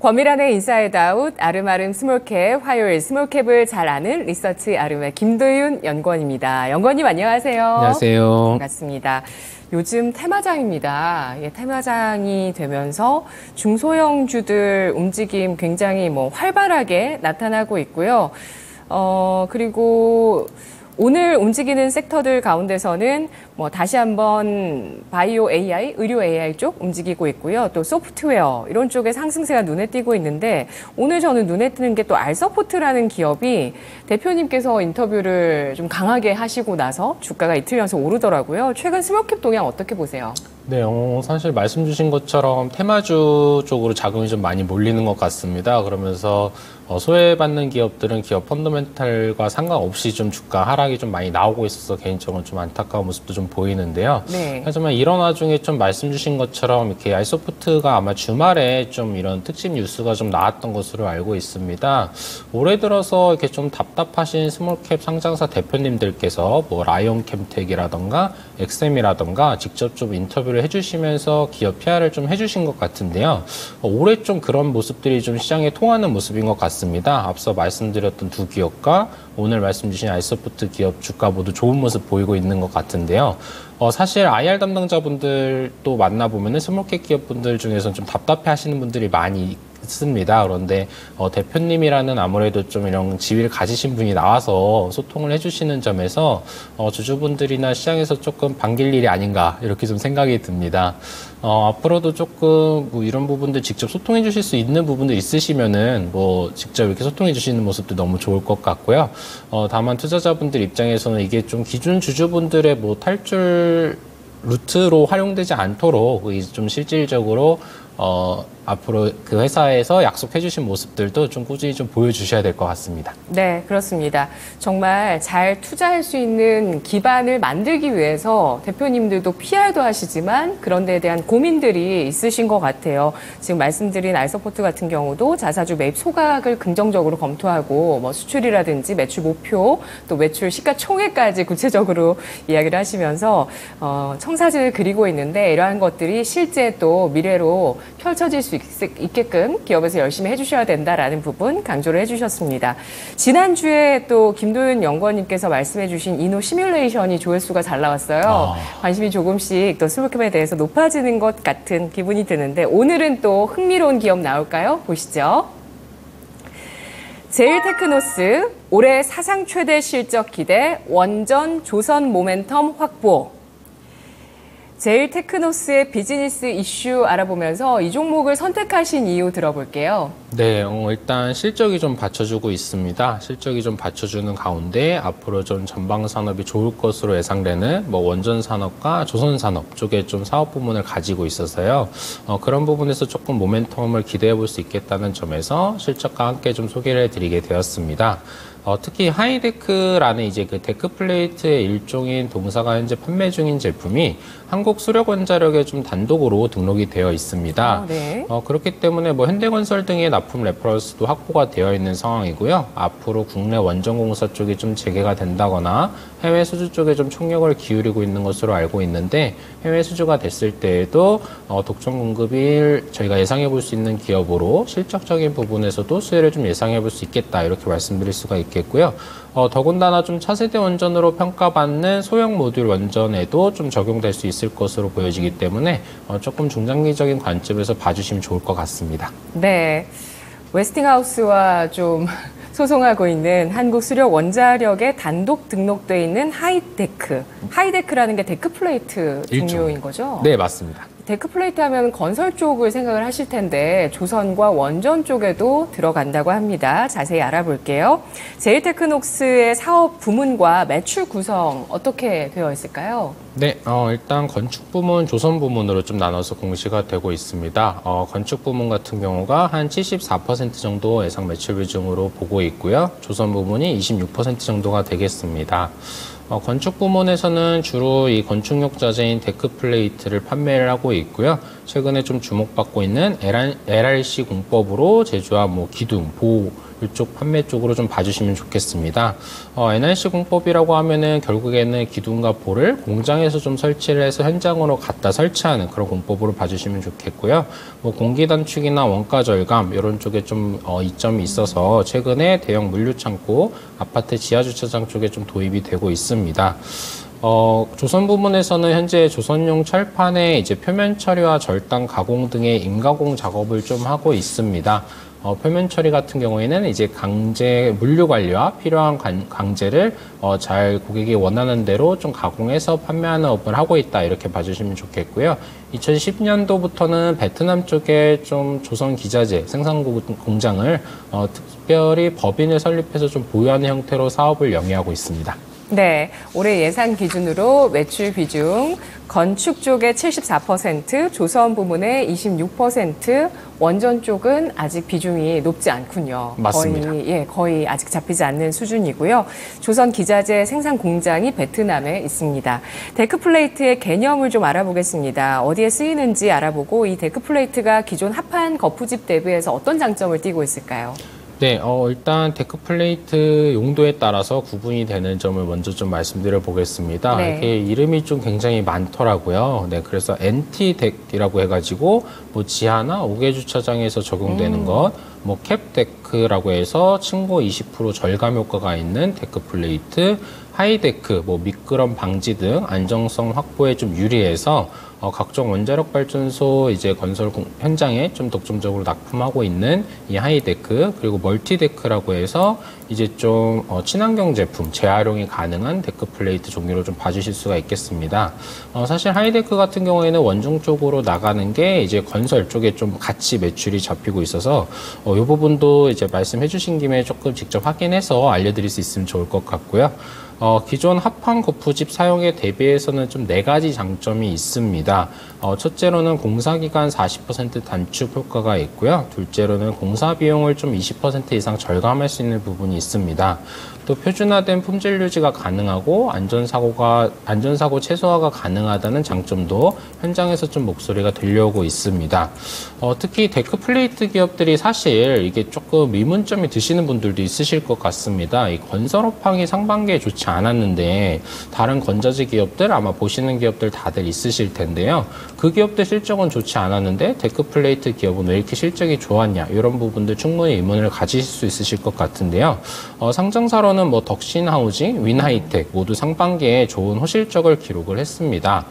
범일안의 인사이드 아웃, 아름아름 스몰캡, 화요일 스몰캡을 잘 아는 리서치 아름의 김도윤 연구원입니다. 연구원님 안녕하세요. 안녕하세요. 반갑습니다. 요즘 테마장입니다. 테마장이 되면서 중소형주들 움직임 굉장히 활발하게 나타나고 있고요. 그리고 오늘 움직이는 섹터들 가운데서는 다시 한번 바이오 AI, 의료 AI 쪽 움직이고 있고요. 또 소프트웨어 이런 쪽에 상승세가 눈에 띄고 있는데 오늘 저는 눈에 띄는 게 또 알서포트라는 기업이 대표님께서 인터뷰를 좀 강하게 하시고 나서 주가가 이틀 연속 오르더라고요. 최근 스몰캡 동향 어떻게 보세요? 네, 사실 말씀 주신 것처럼 테마주 쪽으로 자금이 좀 많이 몰리는 것 같습니다. 그러면서 소외받는 기업들은 기업 펀더멘탈과 상관없이 좀 주가 하락이 좀 많이 나오고 있어서 개인적으로 좀 안타까운 모습도 좀 보이는데요. 네. 하지만 이런 와중에 좀 말씀 주신 것처럼 이렇게 알소프트가 아마 주말에 좀 이런 특집 뉴스가 좀 나왔던 것으로 알고 있습니다. 올해 들어서 이렇게 좀 답답하신 스몰캡 상장사 대표님들께서 라이온캠텍이라던가 엑셈이라던가 직접 좀 인터뷰를 해주시면서 기업 PR을 좀 해주신 것 같은데요. 올해 좀 그런 모습들이 좀 시장에 통하는 모습인 것 같습니다. 앞서 말씀드렸던 두 기업과 오늘 말씀 주신 알소프트 기업 주가 모두 좋은 모습 보이고 있는 것 같은데요. 사실 IR 담당자분들도 만나보면은 스몰캡 기업분들 중에서는 좀 답답해 하시는 분들이 많이 있습니다. 그런데 대표님이라는 아무래도 좀 이런 지위를 가지신 분이 나와서 소통을 해주시는 점에서 주주분들이나 시장에서 조금 반길 일이 아닌가 이렇게 좀 생각이 듭니다. 앞으로도 조금 이런 부분들 직접 소통해 주실 수 있는 부분들 있으시면은 직접 이렇게 소통해 주시는 모습도 너무 좋을 것 같고요. 다만 투자자분들 입장에서는 이게 좀 기존 주주분들의 탈출 루트로 활용되지 않도록 좀 실질적으로 앞으로 그 회사에서 약속해 주신 모습들도 좀 꾸준히 좀 보여주셔야 될 것 같습니다. 네, 그렇습니다. 정말 잘 투자할 수 있는 기반을 만들기 위해서 대표님들도 PR도 하시지만 그런 데에 대한 고민들이 있으신 것 같아요. 지금 말씀드린 알서포트 같은 경우도 자사주 매입 소각을 긍정적으로 검토하고 수출이라든지 매출 목표, 또 매출 시가총액까지 구체적으로 이야기를 하시면서 청사진을 그리고 있는데 이러한 것들이 실제 또 미래로 펼쳐질 수 있게끔 기업에서 열심히 해주셔야 된다라는 부분 강조를 해주셨습니다. 지난주에 또 김도윤 연구원님께서 말씀해주신 이노 시뮬레이션이 조회수가 잘 나왔어요. 관심이 조금씩 또 스몰캡에 대해서 높아지는 것 같은 기분이 드는데 오늘은 또 흥미로운 기업 나올까요? 보시죠. 제일테크노스 올해 사상 최대 실적 기대 원전 조선 모멘텀 확보. 제일테크노스의 비즈니스 이슈 알아보면서 이 종목을 선택하신 이유 들어볼게요. 네, 일단 실적이 좀 받쳐주고 있습니다. 실적이 좀 받쳐주는 가운데 앞으로 좀 전방 산업이 좋을 것으로 예상되는 원전 산업과 조선 산업 쪽에 좀 사업 부문을 가지고 있어서요. 그런 부분에서 조금 모멘텀을 기대해 볼 수 있겠다는 점에서 실적과 함께 좀 소개를 해드리게 되었습니다. 특히 하이데크라는 이제 그 데크 플레이트의 일종인 동사가 현재 판매 중인 제품이 한국수력원자력에 좀 단독으로 등록이 되어 있습니다. 네. 그렇기 때문에 현대건설 등의 납품 레퍼런스도 확보가 되어 있는 상황이고요. 앞으로 국내 원전공사 쪽이 좀 재개가 된다거나 해외 수주 쪽에 좀 총력을 기울이고 있는 것으로 알고 있는데 해외 수주가 됐을 때에도 독점 공급을 저희가 예상해 볼 수 있는 기업으로 실적적인 부분에서도 수혜를 좀 예상해 볼 수 있겠다 이렇게 말씀드릴 수가 있겠고요. 더군다나 좀 차세대 원전으로 평가받는 소형 모듈 원전에도 좀 적용될 수 있을 것으로 보여지기 때문에 조금 중장기적인 관점에서 봐주시면 좋을 것 같습니다. 네, 웨스팅하우스와 좀 소송하고 있는 한국수력원자력에 단독 등록돼 있는 하이데크. 하이데크라는 게 데크플레이트 종류인 거죠? 네, 맞습니다. 데크플레이트 하면 건설 쪽을 생각을 하실 텐데 조선과 원전 쪽에도 들어간다고 합니다. 자세히 알아볼게요. 제일테크노스의 사업 부문과 매출 구성 어떻게 되어 있을까요? 네, 일단 건축 부문, 조선 부문으로 좀 나눠서 공시가 되고 있습니다. 건축 부문 같은 경우가 한 74% 정도 예상 매출 비중으로 보고 있고요. 조선 부문이 26% 정도가 되겠습니다. 건축 부문에서는 주로 이 건축용 자재인 데크 플레이트를 판매를 하고 있고요. 최근에 좀 주목받고 있는 LRC 공법으로 제조한 기둥, 보호 이쪽 판매 쪽으로 좀 봐주시면 좋겠습니다. NRC 공법이라고 하면은 결국에는 기둥과 볼을 공장에서 좀 설치를 해서 현장으로 갖다 설치하는 그런 공법으로 봐주시면 좋겠고요. 뭐 공기 단축이나 원가 절감 이런 쪽에 좀 이점이 있어서 최근에 대형 물류 창고, 아파트 지하 주차장 쪽에 좀 도입이 되고 있습니다. 조선 부분에서는 현재 조선용 철판의 이제 표면 처리와 절단 가공 등의 임가공 작업을 좀 하고 있습니다. 표면 처리 같은 경우에는 이제 강제 물류 관리와 필요한 강제를 잘 고객이 원하는 대로 좀 가공해서 판매하는 업을 하고 있다 이렇게 봐주시면 좋겠고요. 2010년도부터는 베트남 쪽에 좀 조선 기자재 생산 공장을 특별히 법인을 설립해서 좀 보유하는 형태로 사업을 영위하고 있습니다. 네, 올해 예상 기준으로 매출 비중 건축 쪽에 74%, 조선 부문에 26%, 원전 쪽은 아직 비중이 높지 않군요. 맞습니다. 거의 아직 잡히지 않는 수준이고요. 조선 기자재 생산 공장이 베트남에 있습니다. 데크플레이트의 개념을 좀 알아보겠습니다. 어디에 쓰이는지 알아보고 이 데크플레이트가 기존 합판 거푸집 대비해서 어떤 장점을 띠고 있을까요? 네, 일단 데크플레이트 용도에 따라서 구분이 되는 점을 먼저 좀 말씀드려 보겠습니다. 네. 이게 이름이 좀 굉장히 많더라고요. 네, 그래서 NT덱이라고 해가지고 뭐 지하나 옥외 주차장에서 적용되는 것, 뭐 캡데크라고 해서 층고 20% 절감 효과가 있는 데크플레이트, 하이데크, 뭐 미끄럼 방지 등 안정성 확보에 좀 유리해서 각종 원자력 발전소 이제 건설 현장에 좀 독점적으로 납품하고 있는 이 하이데크, 그리고 멀티데크라고 해서 이제 좀 친환경 제품 재활용이 가능한 데크 플레이트 종류로 좀 봐주실 수가 있겠습니다. 사실 하이데크 같은 경우에는 원중 쪽으로 나가는 게 이제 건설 쪽에 좀 같이 매출이 잡히고 있어서 이 부분도 이제 말씀해 주신 김에 조금 직접 확인해서 알려드릴 수 있으면 좋을 것 같고요. 기존 합판 거푸집 사용에 대비해서는 좀 4가지 장점이 있습니다. 첫째로는 공사기간 40% 단축 효과가 있고요. 둘째로는 공사 비용을 좀 20% 이상 절감할 수 있는 부분이 있습니다. 또 표준화된 품질 유지가 가능하고 안전사고 최소화가 가능하다는 장점도 현장에서 좀 목소리가 들려오고 있습니다. 특히 데크 플레이트 기업들이 사실 이게 조금 의문점이 드시는 분들도 있으실 것 같습니다. 이 건설업황이 상반기에 좋지 않았는데 다른 건자재 기업들 아마 보시는 기업들 다들 있으실 텐데요. 그 기업들 실적은 좋지 않았는데 데크 플레이트 기업은 왜 이렇게 실적이 좋았냐 이런 부분들 충분히 의문을 가지실 수 있으실 것 같은데요. 상장사로는 뭐 덕신하우징, 윈하이텍 모두 상반기에 좋은 호실적을 기록을 했습니다.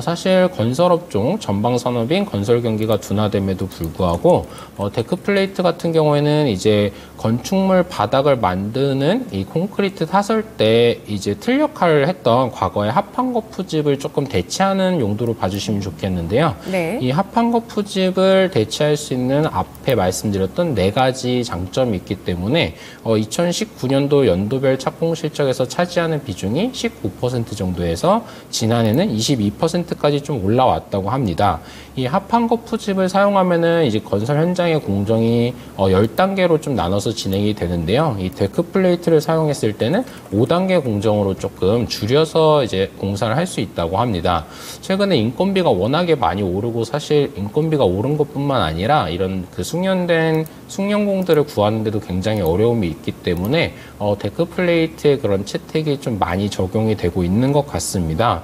사실 건설업종 전방 산업인 건설 경기가 둔화됨에도 불구하고 데크 플레이트 같은 경우에는 이제 건축물 바닥을 만드는 이 콘크리트 타설 때 이제 틀 역할을 했던 과거의 합판 거푸집을 조금 대체하는 용도로 봐주시면 좋겠는데요. 네. 이 합판 거푸집을 대체할 수 있는 앞에 말씀드렸던 4가지 장점이 있기 때문에 2019년도 연도별 착공 실적에서 차지하는 비중이 19% 정도에서 지난해는 22%까지 좀 올라왔다고 합니다. 이 합판 거푸집을 사용하면은 이제 건설 현장의 공정이 10단계로 좀 나눠서 진행이 되는데요. 이 데크 플레이트를 사용했을 때는 5단계 공정으로 조금 줄여서 이제 공사를 할 수 있다고 합니다. 최근에 인건비가 워낙에 많이 오르고 사실 인건비가 오른 것뿐만 아니라 이런 그 숙련된 숙련공들을 구하는데도 굉장히 어려움이 있기 때문에 데크 플레이트의 그런 채택이 좀 많이 적용이 되고 있는 것 같습니다.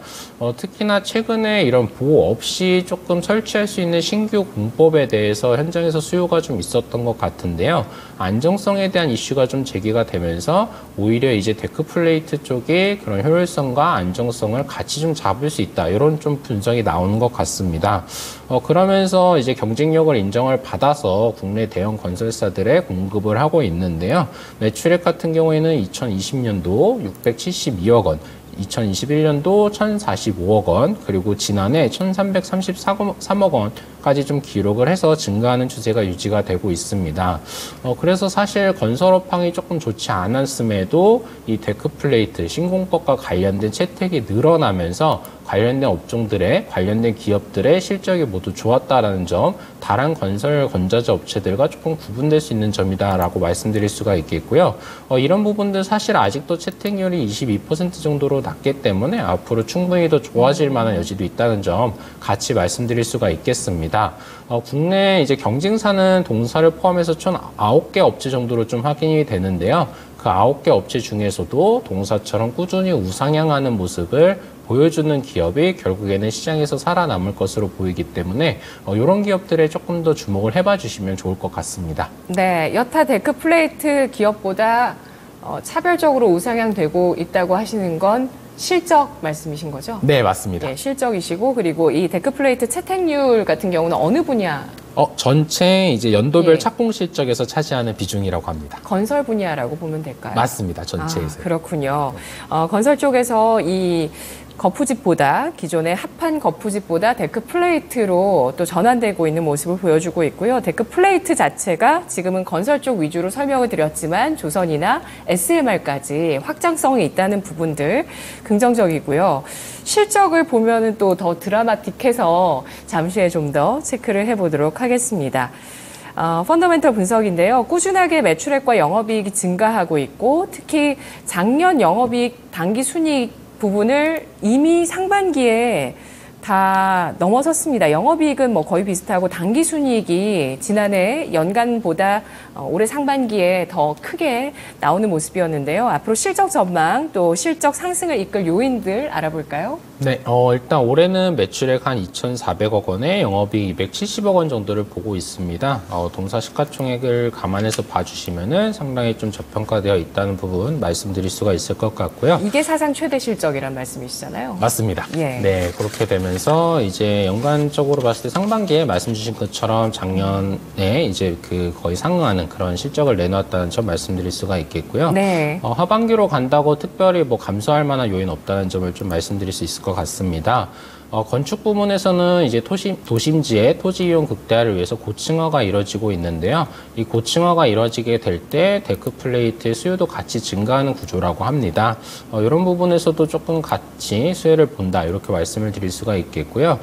특히나 최근에 이런 보호 없이 조금 설치할 수 있는 신규 공법에 대해서 현장에서 수요가 좀 있었던 것 같은데요. 안정성에 대한 이슈가 좀 제기가 되면서 오히려 이제 데크 플레이트 쪽에 그런 효율성과 안정성을 같이 좀 잡을 수 있다. 이런 좀 분석이 나오는 것 같습니다. 그러면서 이제 경쟁력을 인정을 받아서 국내 대형 건설사들의 공급을 하고 있는데요. 매출액 같은 경우에는 2020년도 672억 원, 2021년도 1,045억 원, 그리고 지난해 1,333억 원까지 좀 기록을 해서 증가하는 추세가 유지가 되고 있습니다. 그래서 사실 건설업황이 조금 좋지 않았음에도 이 데크 플레이트 신공법과 관련된 채택이 늘어나면서 관련된 업종들의 관련된 기업들의 실적이 모두 좋았다라는 점, 다른 건설 건자재 업체들과 조금 구분될 수 있는 점이다라고 말씀드릴 수가 있겠고요. 이런 부분들 사실 아직도 채택률이 22% 정도로 낮기 때문에 앞으로 충분히 더 좋아질 만한 여지도 있다는 점 같이 말씀드릴 수가 있겠습니다. 국내 이제 경쟁사는 동사를 포함해서 총 9개 업체 정도로 좀 확인이 되는데요. 그 9개 업체 중에서도 동사처럼 꾸준히 우상향하는 모습을 보여주는 기업이 결국에는 시장에서 살아남을 것으로 보이기 때문에 이런 기업들에 조금 더 주목을 해봐 주시면 좋을 것 같습니다. 네, 여타 데크플레이트 기업보다 차별적으로 우상향되고 있다고 하시는 건 실적 말씀이신 거죠? 네, 맞습니다. 네, 실적이시고 그리고 이 데크플레이트 채택률 같은 경우는 어느 분야? 전체 이제 연도별 예. 착공 실적에서 차지하는 비중이라고 합니다. 건설 분야라고 보면 될까요? 맞습니다. 전체에서. 그렇군요. 건설 쪽에서 이 거푸집보다 기존의 합판 거푸집보다 데크 플레이트로 또 전환되고 있는 모습을 보여주고 있고요. 데크 플레이트 자체가 지금은 건설 쪽 위주로 설명을 드렸지만 조선이나 SMR까지 확장성이 있다는 부분들 긍정적이고요. 실적을 보면은 또 더 드라마틱해서 잠시 후에 좀 더 체크를 해보도록 하겠습니다. 펀더멘털 분석인데요. 꾸준하게 매출액과 영업이익이 증가하고 있고 특히 작년 영업이익 당기 순이익 부분을 이미 상반기에 다 넘어섰습니다. 영업이익은 뭐 거의 비슷하고 당기순이익이 지난해 연간보다 올해 상반기에 더 크게 나오는 모습이었는데요. 앞으로 실적 전망 또 실적 상승을 이끌 요인들 알아볼까요? 네, 일단 올해는 매출액 한 2,400억 원에 영업이익 270억 원 정도를 보고 있습니다. 동사 시가총액을 감안해서 봐주시면은 상당히 좀 저평가되어 있다는 부분 말씀드릴 수가 있을 것 같고요. 이게 사상 최대 실적이란 말씀이시잖아요. 맞습니다. 예. 네, 그렇게 되면서 이제 연간적으로 봤을 때 상반기에 말씀 주신 것처럼 작년에 이제 그 거의 상응하는 그런 실적을 내놓았다는 점 말씀드릴 수가 있겠고요. 네. 하반기로 간다고 특별히 뭐 감소할 만한 요인 없다는 점을 좀 말씀드릴 수 있을 것 같습니다. 건축 부문에서는 이제 도심지의 토지 이용 극대화를 위해서 고층화가 이뤄지고 있는데요. 이 고층화가 이뤄지게 될 때 데크 플레이트의 수요도 같이 증가하는 구조라고 합니다. 이런 부분에서도 조금 같이 수혜를 본다 이렇게 말씀을 드릴 수가 있겠고요.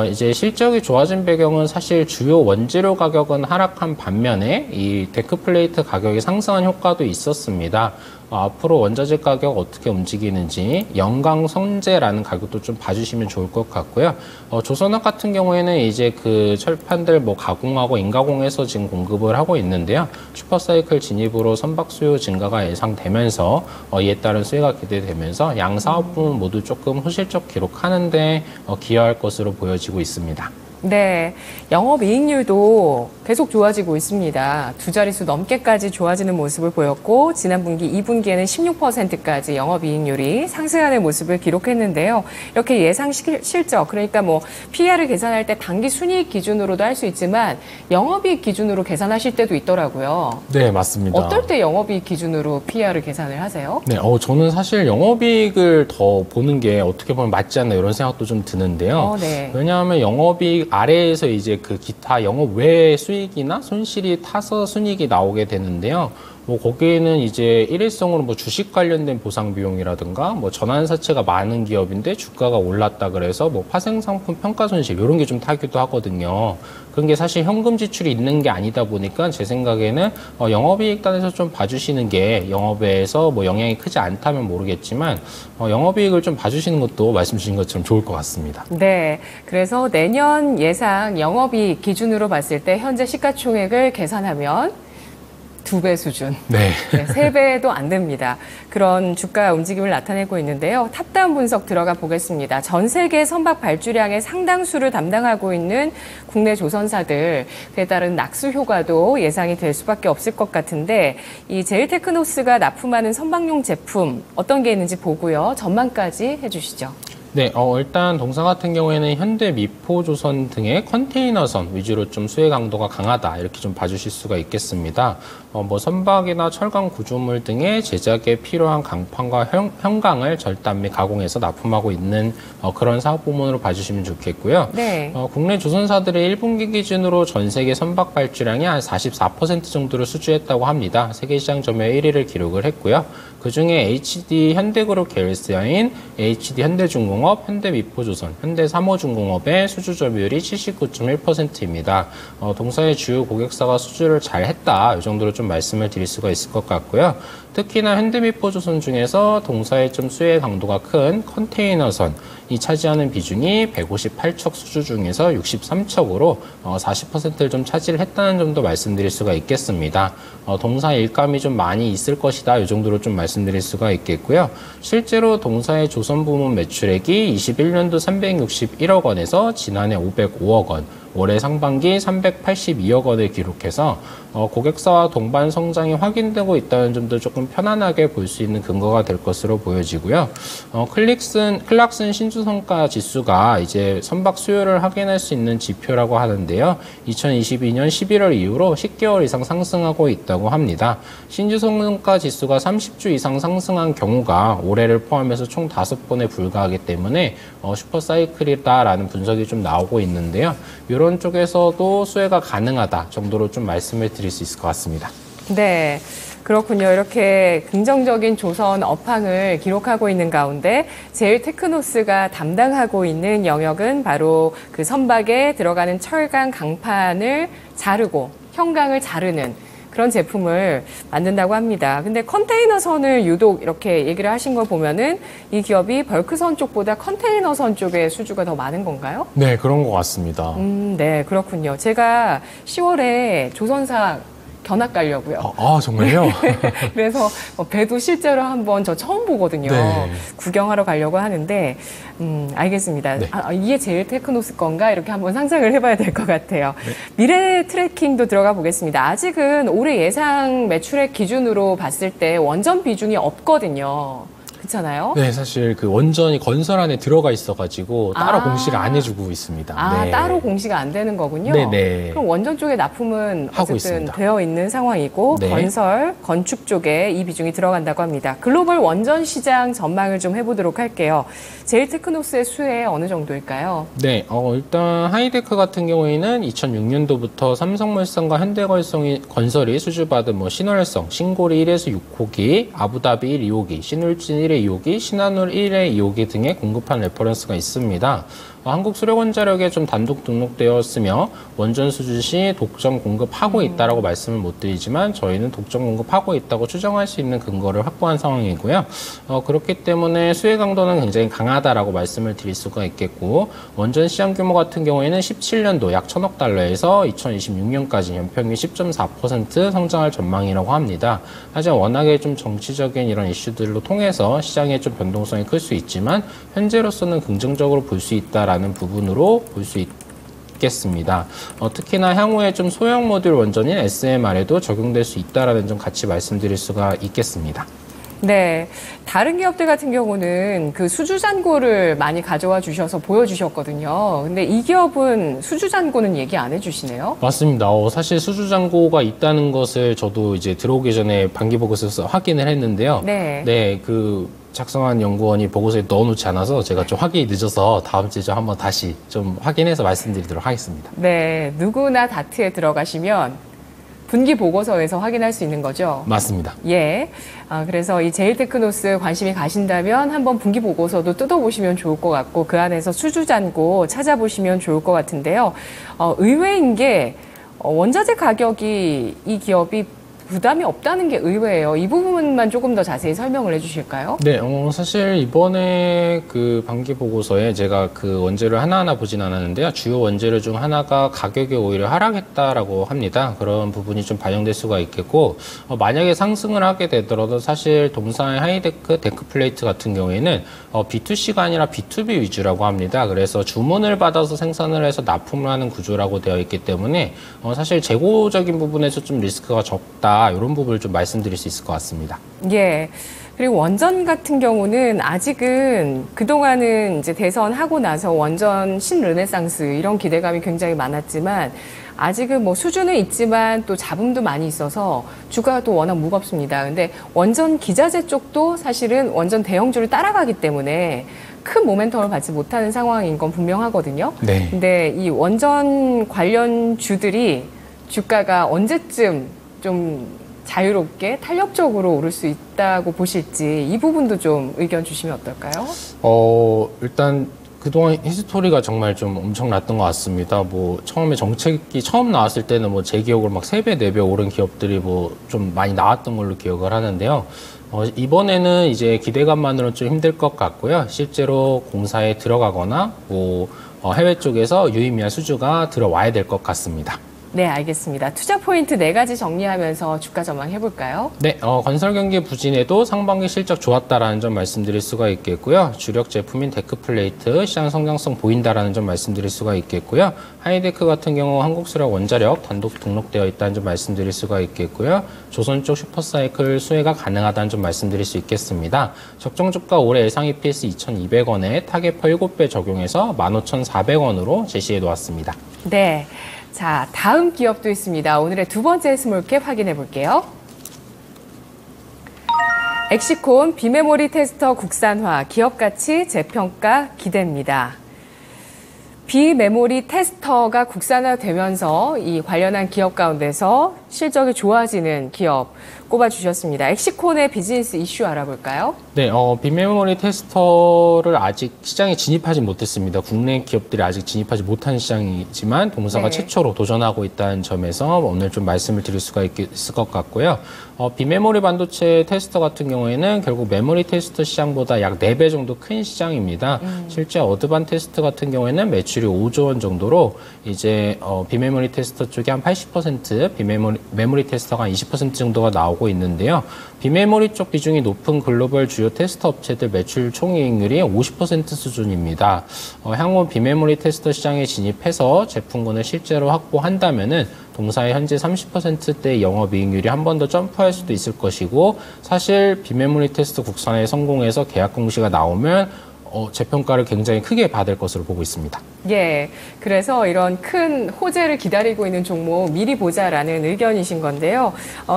이제 실적이 좋아진 배경은 사실 주요 원재료 가격은 하락한 반면에 이 데크 플레이트 가격이 상승한 효과도 있었습니다. 앞으로 원자재 가격 어떻게 움직이는지 영광성재라는 가격도 좀 봐주시면 좋을 것 같고요. 조선업 같은 경우에는 이제 그 철판들 뭐 가공하고 인가공해서 지금 공급을 하고 있는데요. 슈퍼사이클 진입으로 선박 수요 증가가 예상되면서 이에 따른 수혜가 기대되면서 양 사업 부문 모두 조금 호실적 기록하는데 기여할 것으로 보여지고 있습니다. 네, 영업이익률도 계속 좋아지고 있습니다. 두 자릿수 넘게까지 좋아지는 모습을 보였고 지난 분기 2분기에는 16%까지 영업이익률이 상승하는 모습을 기록했는데요. 이렇게 예상 실적, 그러니까 뭐 PR을 계산할 때 당기 순이익 기준으로도 할 수 있지만 영업이익 기준으로 계산하실 때도 있더라고요. 네, 맞습니다. 어떨 때 영업이익 기준으로 PR을 계산을 하세요? 네, 저는 사실 영업이익을 더 보는 게 어떻게 보면 맞지 않나 이런 생각도 좀 드는데요. 네. 왜냐하면 영업이익 아래에서 이제 그 기타 영업 외의 수익이나 손실이 타서 순이익이 나오게 되는데요. 뭐 거기에는 이제 일회성으로 뭐 주식 관련된 보상 비용이라든가 뭐 전환사채가 많은 기업인데 주가가 올랐다 그래서 뭐 파생상품 평가 손실 이런 게 좀 타기도 하거든요. 그런 게 사실 현금 지출이 있는 게 아니다 보니까 제 생각에는 영업이익단에서 좀 봐주시는 게 영업에서 뭐 영향이 크지 않다면 모르겠지만 영업이익을 좀 봐주시는 것도 말씀 주신 것처럼 좋을 것 같습니다. 네, 그래서 내년 예상 영업이익 기준으로 봤을 때 현재 시가총액을 계산하면 2배 수준. 네. 네, 3배도 안 됩니다. 그런 주가 움직임을 나타내고 있는데요. 탑다운 분석 들어가 보겠습니다. 전 세계 선박 발주량의 상당수를 담당하고 있는 국내 조선사들, 그에 따른 낙수 효과도 예상이 될 수밖에 없을 것 같은데 이 제일테크노스가 납품하는 선박용 제품 어떤 게 있는지 보고요. 전망까지 해주시죠. 네, 일단 동사 같은 경우에는 현대, 미포조선 등의 컨테이너선 위주로 좀 수혜 강도가 강하다 이렇게 좀 봐주실 수가 있겠습니다. 뭐 선박이나 철강 구조물 등의 제작에 필요한 강판과 형강을 절단 및 가공해서 납품하고 있는 그런 사업 부문으로 봐주시면 좋겠고요. 네. 국내 조선사들의 1분기 기준으로 전 세계 선박 발주량이 한 44% 정도를 수주했다고 합니다. 세계 시장 점유율 1위를 기록을 했고요. 그중에 HD 현대그룹 계열사인 HD 현대중공업 현대중공업, 현대미포조선, 현대삼호중공업의 수주 점유율이 79.1%입니다. 동사의 주요 고객사가 수주를 잘 했다. 이 정도로 좀 말씀을 드릴 수가 있을 것 같고요. 특히나 현대미포조선 중에서 동사의 좀 수혜 강도가 큰 컨테이너선이 차지하는 비중이 158척 수주 중에서 63척으로 40%를 좀 차지를 했다는 점도 말씀드릴 수가 있겠습니다. 동사 일감이 좀 많이 있을 것이다. 이 정도로 좀 말씀드릴 수가 있겠고요. 실제로 동사의 조선 부문 매출액이 21년도 361억 원에서 지난해 505억 원, 올해 상반기 382억 원을 기록해서 고객사와 동반 성장이 확인되고 있다는 점도 조금 편안하게 볼 수 있는 근거가 될 것으로 보여지고요. 클락슨 신주성가 지수가 이제 선박 수요를 확인할 수 있는 지표라고 하는데요. 2022년 11월 이후로 10개월 이상 상승하고 있다고 합니다. 신주성가 지수가 30주 이상 상승한 경우가 올해를 포함해서 총 5번에 불과하기 때문에 슈퍼사이클이다라는 분석이 좀 나오고 있는데요. 이런 쪽에서도 수혜가 가능하다 정도로 좀 말씀을 드릴 수 있을 것 같습니다. 네. 그렇군요. 이렇게 긍정적인 조선 업황을 기록하고 있는 가운데 제일테크노스가 담당하고 있는 영역은 바로 그 선박에 들어가는 철강 강판을 자르고 형광을 자르는 그런 제품을 만든다고 합니다. 근데 컨테이너선을 유독 이렇게 얘기를 하신 걸 보면은 이 기업이 벌크선 쪽보다 컨테이너선 쪽에 수주가 더 많은 건가요? 네, 그런 것 같습니다. 네, 그렇군요. 제가 10월에 조선사 견학 가려고요. 정말요? 그래서 배도 실제로 한번 저 처음 보거든요. 네. 구경하러 가려고 하는데 알겠습니다. 네. 이게 제일 테크노스 건가? 이렇게 한번 상상을 해봐야 될 것 같아요. 네. 미래 트래킹도 들어가 보겠습니다. 아직은 올해 예상 매출액 기준으로 봤을 때 원전 비중이 없거든요. 그렇잖아요? 네, 사실 그 원전이 건설 안에 들어가 있어가지고 따로 공시를 안 해주고 있습니다. 네. 따로 공시가 안 되는 거군요. 네네. 그럼 원전 쪽에 납품은 하고 어쨌든 있습니다. 되어 있는 상황이고 네. 건설, 건축 쪽에 이 비중이 들어간다고 합니다. 글로벌 원전 시장 전망을 좀 해보도록 할게요. 제일테크노스의 수혜 어느 정도일까요? 네, 일단 하이데크 같은 경우에는 2006년도부터 삼성물산과 현대건설이 수주받은 신월성, 신고리 1에서 6호기, 아부다비 1, 2호기, 신울진 1의 2호기, 신한울 1의 2호기 등에 공급한 레퍼런스가 있습니다. 한국수력원자력에 좀 단독 등록되었으며 원전 수주 시 독점 공급하고 있다라고 말씀을 못 드리지만 저희는 독점 공급하고 있다고 추정할 수 있는 근거를 확보한 상황이고요. 그렇기 때문에 수혜 강도는 굉장히 강하다라고 말씀을 드릴 수가 있겠고 원전 시장 규모 같은 경우에는 17년도 약 1,000억 달러에서 2026년까지 연평균 10.4% 성장할 전망이라고 합니다. 하지만 워낙에 좀 정치적인 이런 이슈들로 통해서 시장의 좀 변동성이 클 수 있지만 현재로서는 긍정적으로 볼 수 있다라는 부분으로 볼 수 있겠습니다. 특히나 향후에 좀 소형 모듈 원전인 SMR에도 적용될 수 있다라는 점 같이 말씀드릴 수가 있겠습니다. 네. 다른 기업들 같은 경우는 그 수주 잔고를 많이 가져와 주셔서 보여주셨거든요. 근데 이 기업은 수주 잔고는 얘기 안 해주시네요? 맞습니다. 사실 수주 잔고가 있다는 것을 저도 이제 들어오기 전에 반기 보고서에서 확인을 했는데요. 네. 작성한 연구원이 보고서에 넣어놓지 않아서 제가 좀 확인이 늦어서 다음 주에 좀 한번 다시 좀 확인해서 말씀드리도록 하겠습니다. 네. 누구나 다트에 들어가시면 분기 보고서에서 확인할 수 있는 거죠? 맞습니다. 예. 그래서 이 제일테크노스 관심이 가신다면 한번 분기 보고서도 뜯어보시면 좋을 것 같고 그 안에서 수주 잔고 찾아보시면 좋을 것 같은데요. 의외인 게 원자재 가격이 이 기업이 부담이 없다는 게 의외예요. 이 부분만 조금 더 자세히 설명을 해주실까요? 네, 사실 이번에 그 반기 보고서에 제가 그 원재를 하나하나 보진 않았는데요. 주요 원재료 중 하나가 가격이 오히려 하락했다라고 합니다. 그런 부분이 좀 반영될 수가 있겠고, 만약에 상승을 하게 되더라도 사실 동사의 하이데크, 데크플레이트 같은 경우에는 B2C가 아니라 B2B 위주라고 합니다. 그래서 주문을 받아서 생산을 해서 납품을 하는 구조라고 되어 있기 때문에 사실 재고적인 부분에서 좀 리스크가 적다. 이런 부분을 좀 말씀드릴 수 있을 것 같습니다. 예. 그리고 원전 같은 경우는 아직은 그동안은 이제 대선 하고 나서 원전 신르네상스 이런 기대감이 굉장히 많았지만 아직은 뭐 수주는 있지만 또 잡음도 많이 있어서 주가가 또 워낙 무겁습니다. 근데 원전 기자재 쪽도 사실은 원전 대형주를 따라가기 때문에 큰 모멘텀을 받지 못하는 상황인 건 분명하거든요. 네. 근데 이 원전 관련 주들이 주가가 언제쯤 좀 자유롭게 탄력적으로 오를 수 있다고 보실지 이 부분도 좀 의견 주시면 어떨까요? 일단 그동안 히스토리가 정말 좀 엄청났던 것 같습니다. 뭐 처음에 정책이 처음 나왔을 때는 뭐 제 기억으로 막 3배, 4배 오른 기업들이 뭐 좀 많이 나왔던 걸로 기억을 하는데요. 이번에는 이제 기대감만으로는 좀 힘들 것 같고요. 실제로 공사에 들어가거나 뭐 해외 쪽에서 유의미한 수주가 들어와야 될 것 같습니다. 네, 알겠습니다. 투자 포인트 4가지 정리하면서 주가 전망 해볼까요? 네, 건설 경기 부진에도 상반기 실적 좋았다라는 점 말씀드릴 수가 있겠고요. 주력 제품인 데크플레이트 시장 성장성 보인다라는 점 말씀드릴 수가 있겠고요. 하이데크 같은 경우 한국수력 원자력 단독 등록되어 있다는 점 말씀드릴 수가 있겠고요. 조선 쪽 슈퍼사이클 수혜가 가능하다는 점 말씀드릴 수 있겠습니다. 적정 주가 올해 예상 EPS 2,200원에 타겟 7배 적용해서 15,400원으로 제시해 놓았습니다. 네. 자, 다음 기업도 있습니다. 오늘의 두 번째 스몰캡 확인해 볼게요. 엑시콘 비메모리 테스터 국산화 기업 가치 재평가 기대입니다. 비메모리 테스터가 국산화되면서 이 관련한 기업 가운데서 실적이 좋아지는 기업 꼽아주셨습니다. 엑시콘의 비즈니스 이슈 알아볼까요? 네, 비메모리 테스터를 아직 시장에 진입하지 못했습니다. 국내 기업들이 아직 진입하지 못한 시장이지만 동사가 최초로 도전하고 있다는 점에서 오늘 좀 말씀을 드릴 수가 있을 것 같고요. 비메모리 반도체 테스터 같은 경우에는 결국 메모리 테스터 시장보다 약 4배 정도 큰 시장입니다. 실제 어드반 테스트 같은 경우에는 매출이 5조 원 정도로 이제 비메모리 테스터 쪽이 한 80%, 메모리 테스터가 한 20% 정도가 나오고 있는데요. 비메모리 쪽 비중이 높은 글로벌 주요 테스터 업체들 매출 총이익률이 50% 수준입니다. 향후 비메모리 테스터 시장에 진입해서 제품군을 실제로 확보한다면은 동사의 현재 30%대 영업이익률이 한 번 더 점프할 수도 있을 것이고, 사실 비메모리 테스트 국산에 성공해서 계약 공시가 나오면 재평가를 굉장히 크게 받을 것으로 보고 있습니다. 예, 그래서 이런 큰 호재를 기다리고 있는 종목 미리 보자라는 의견이신 건데요.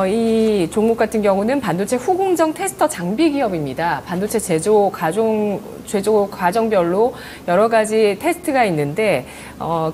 이 종목 같은 경우는 반도체 후공정 테스터 장비 기업입니다. 반도체 제조 과정별로 여러 가지 테스트가 있는데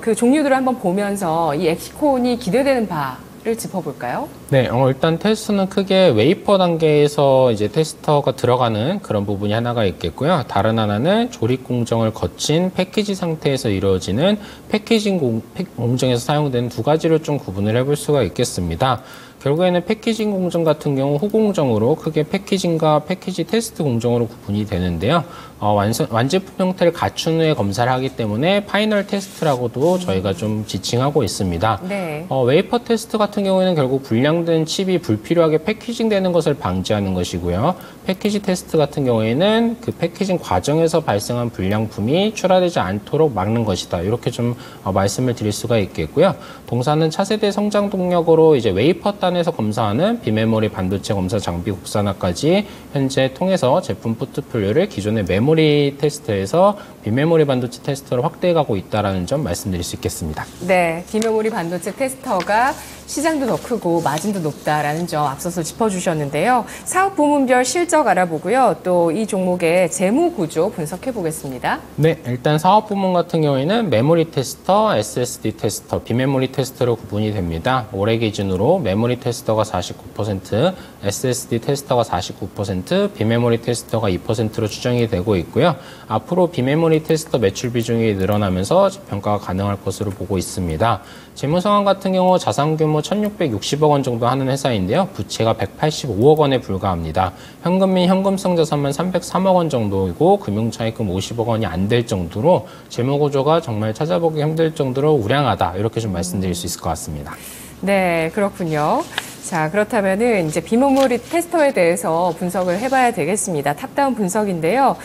그 종류들을 한번 보면서 이 엑시콘이 기대되는 바를 짚어볼까요? 네, 일단 테스트는 크게 웨이퍼 단계에서 이제 테스터가 들어가는 그런 부분이 하나가 있겠고요. 다른 하나는 조립 공정을 거친 패키지 상태에서 이루어지는 패키징 공정에서 사용되는 두 가지로 좀 구분을 해볼 수가 있겠습니다. 결국에는 패키징 공정 같은 경우 후공정으로 크게 패키징과 패키지 테스트 공정으로 구분이 되는데요. 완제품 형태를 갖춘 후에 검사를 하기 때문에 파이널 테스트라고도 저희가 좀 지칭하고 있습니다. 네. 웨이퍼 테스트 같은 경우에는 결국 불량된 칩이 불필요하게 패키징되는 것을 방지하는 것이고요. 패키지 테스트 같은 경우에는 그 패키징 과정에서 발생한 불량품이 출하되지 않도록 막는 것이다. 이렇게 좀 말씀을 드릴 수가 있겠고요. 동사는 차세대 성장 동력으로 이제 웨이퍼 단에서 검사하는 비메모리 반도체 검사 장비 국산화까지 현재 통해서 제품 포트폴리오를 기존의 메모리 테스트에서 비메모리 반도체 테스터로 확대해가고 있다는 점 말씀드릴 수 있겠습니다. 네, 비메모리 반도체 테스터가 시장도 더 크고 마진도 높다라는 점 앞서서 짚어주셨는데요. 사업 부문별 실적 알아보고요. 또 이 종목의 재무 구조 분석해 보겠습니다. 네, 일단 사업 부문 같은 경우에는 메모리 테스터, SSD 테스터, 비메모리 테스터로 구분이 됩니다. 올해 기준으로 메모리 테스터가 49%, SSD 테스터가 49%, 비메모리 테스터가 2%로 추정이 되고 있고요. 앞으로 비메모리 테스터 매출 비중이 늘어나면서 평가가 가능할 것으로 보고 있습니다. 재무 상황 같은 경우 자산 규모 1,660억 원 정도 하는 회사인데요. 부채가 185억 원에 불과합니다. 현금 및 현금성 자산만 303억 원 정도이고 금융차익금 50억 원이 안 될 정도로 재무 구조가 정말 찾아보기 힘들 정도로 우량하다. 이렇게 좀 말씀드릴 수 있을 것 같습니다. 네, 그렇군요. 자, 그렇다면은 이제 비메모리 테스터에 대해서 분석을 해봐야 되겠습니다. 탑다운 분석인데요.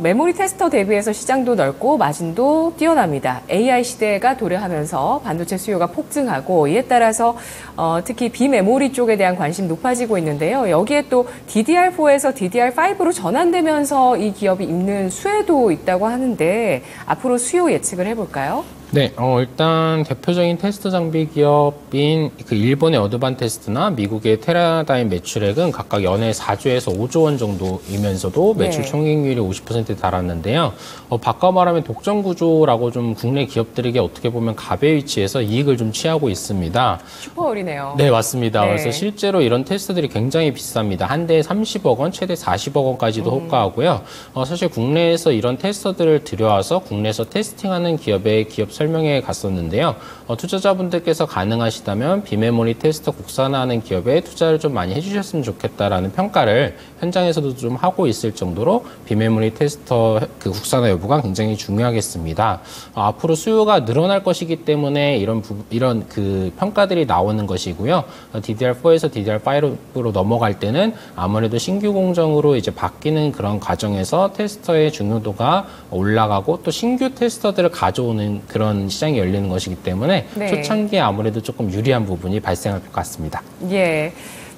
메모리 테스터 대비해서 시장도 넓고 마진도 뛰어납니다. AI 시대가 도래하면서 반도체 수요가 폭증하고 이에 따라서 특히 비메모리 쪽에 대한 관심 높아지고 있는데요. 여기에 또 DDR4에서 DDR5로 전환되면서 이 기업이 입는 수혜도 있다고 하는데 앞으로 수요 예측을 해볼까요? 네, 일단 대표적인 테스트 장비 기업인 그 일본의 어드반테스트나 미국의 테라다임 매출액은 각각 연해 4조에서 5조 원 정도이면서도 매출 네. 총익률이 50%에 달았는데요. 바꿔 말하면 독점 구조라고 좀 국내 기업들에게 어떻게 보면 갑의 위치에서 이익을 좀 취하고 있습니다. 슈퍼을이네요. 네, 맞습니다. 네. 그래서 실제로 이런 테스트들이 굉장히 비쌉니다. 한 대에 30억 원, 최대 40억 원까지도 호가하고요. 사실 국내에서 이런 테스터들을 들여와서 국내에서 테스팅하는 기업의 기업 설명회에 갔었는데요. 투자자분들께서 가능하시다면 비메모리 테스터 국산화하는 기업에 투자를 좀 많이 해주셨으면 좋겠다라는 평가를 현장에서도 좀 하고 있을 정도로 비메모리 테스터 그 국산화 여부가 굉장히 중요하겠습니다. 앞으로 수요가 늘어날 것이기 때문에 이런 그 평가들이 나오는 것이고요. DDR4에서 DDR5로 넘어갈 때는 아무래도 신규 공정으로 이제 바뀌는 그런 과정에서 테스터의 중요도가 올라가고 또 신규 테스터들을 가져오는 그런 시장이 열리는 것이기 때문에 네. 초창기에 아무래도 조금 유리한 부분이 발생할 것 같습니다. 예.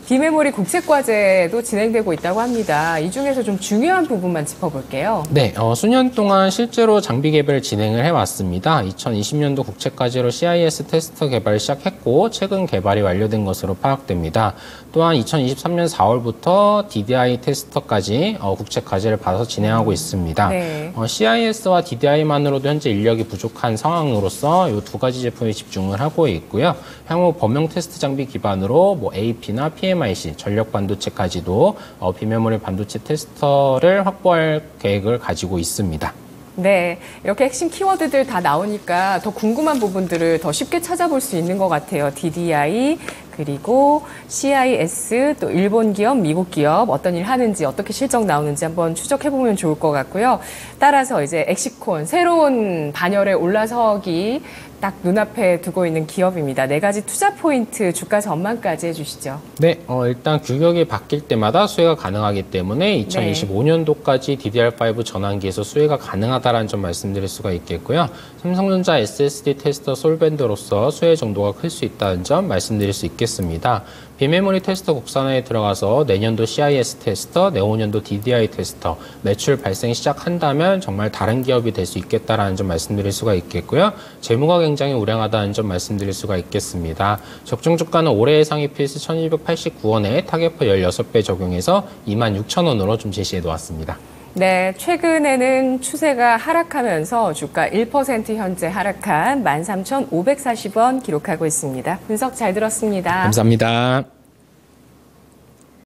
비메모리 국책과제도 진행되고 있다고 합니다. 이 중에서 좀 중요한 부분만 짚어볼게요. 네, 수년 동안 실제로 장비 개발 진행을 해왔습니다. 2020년도 국책과제로 CIS 테스터 개발을 시작했고 최근 개발이 완료된 것으로 파악됩니다. 또한 2023년 4월부터 DDI 테스터까지 국책과제를 받아서 진행하고 있습니다. 네. CIS와 DDI만으로도 현재 인력이 부족한 상황으로서 이 두 가지 제품에 집중을 하고 있고요. 향후 범용 테스트 장비 기반으로 뭐 AP나 PMIC, 전력 반도체까지도 비메모리 반도체 테스터를 확보할 계획을 가지고 있습니다. 네, 이렇게 핵심 키워드들 다 나오니까 더 궁금한 부분들을 더 쉽게 찾아볼 수 있는 것 같아요. DDI, 그리고 CIS, 또 일본 기업, 미국 기업 어떤 일 하는지, 어떻게 실적 나오는지 한번 추적해보면 좋을 것 같고요. 따라서 이제 엑시콘, 새로운 반열에 올라서기 딱 눈앞에 두고 있는 기업입니다. 4가지 투자 포인트, 주가 전망까지 해주시죠. 네, 일단 규격이 바뀔 때마다 수혜가 가능하기 때문에 2025년도까지 DDR5 전환기에서 수혜가 가능하다는 점 말씀드릴 수가 있겠고요. 삼성전자 SSD 테스터 솔밴드로서 수혜 정도가 클 수 있다는 점 말씀드릴 수 있겠습니다. 비메모리 테스터 국산화에 들어가서 내년도 CIS 테스터, 내후년도 DDI 테스터 매출 발생 시작한다면 정말 다른 기업이 될 수 있겠다라는 점 말씀드릴 수가 있겠고요. 재무가 굉장히 우량하다는 점 말씀드릴 수가 있겠습니다. 적정 주가는 올해 예상 EPS 1289원에 타겟표 16배 적용해서 26,000원으로 좀 제시해 놓았습니다. 네, 최근에는 추세가 하락하면서 주가 1% 현재 하락한 13,540원 기록하고 있습니다. 분석 잘 들었습니다. 감사합니다.